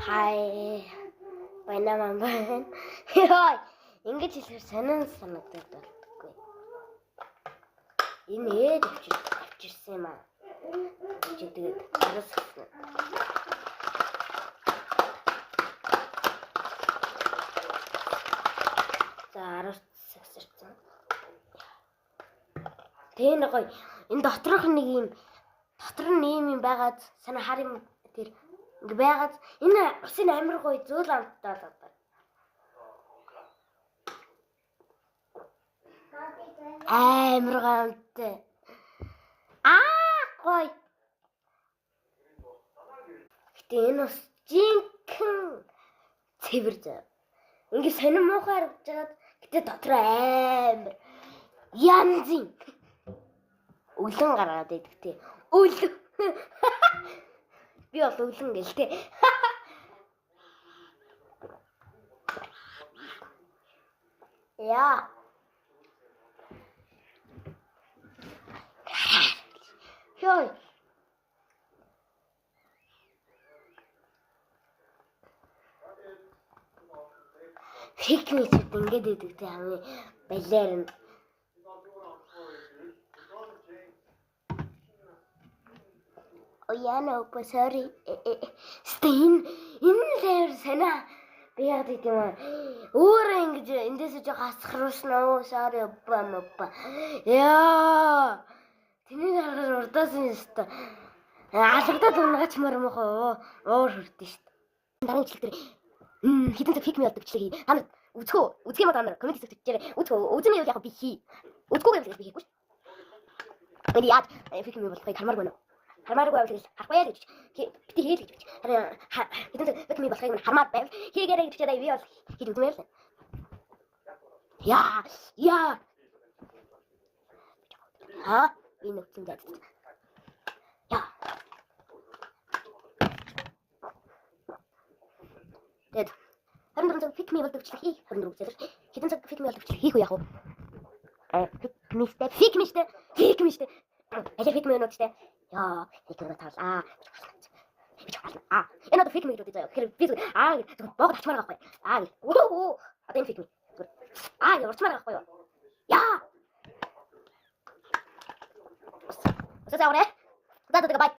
Хай. Баянаман байна. Йой. Ингэж хэлэхээр санагдаад байна. Энэ ээж авчирсан юм аа. Чи тэгээд араас гисэн. За араас гисэрсэн. Тэ гоё. Энэ доторх нэг юм ийм байгаад санаа хар юм тэр ингээ байгаад энэ усын амар гоё зөөл амттай болоо. Амар гамтай. Гоё. Гэтэ энэ бас жинхэнэ цэвэр зав. Ингээ сонир муухай харагдаж байгаад гэтэ дотор амар янзын өлөн гаргаад байдаг те. Өлөн. Би бол өлөн гэл те. Яа. Йой. Фикмис ингээд идэг те хамгийн балер нь. Яна sorry. Стин энэ лэр санаа би яд гэдэм юм. Өөрөө ингэж эндээс жоо хасхруулснаа sorry опа. Яа. Тэний дараагаар урдаас нь өстө. Алгадаад унгачмаар мохоо уур хүрдэн шүү дээ. Дараагийн жилдэр хитэн цаг фикми болдог члээ. Та нар үзэх юм та нар коммент хийчихээрэй. Үзэн яг би хий. Үзэхгүй юм би хийхгүй шүү. Би яд фикми болохыг хармааргүй нөө. Хармааргүй байвал харахгүй яа гэж. Бити хийл гэж. Харин хитэн цаг фикми болохыг хармаар байвал хийгээрэй гэж би бол хийж үзмээр л. Яа. Энэ үгэн даа. Яа. Тэд. Харин цаг фикми болдог ч хий. Харин цаг хитэн цаг фикми болдог ч хийх үү яах вэ? Фикми штэ. Ажил фикми өнөд штэ. Яа, фикми таалаа. Энэ одоо фикми гэдэг заяа. Тэгэхээр би богд ачмаар байхгүй. Одоо энэ фикми. Урчмаар байхгүй юу? Яа. Уусаа аврэ. Удаа бай.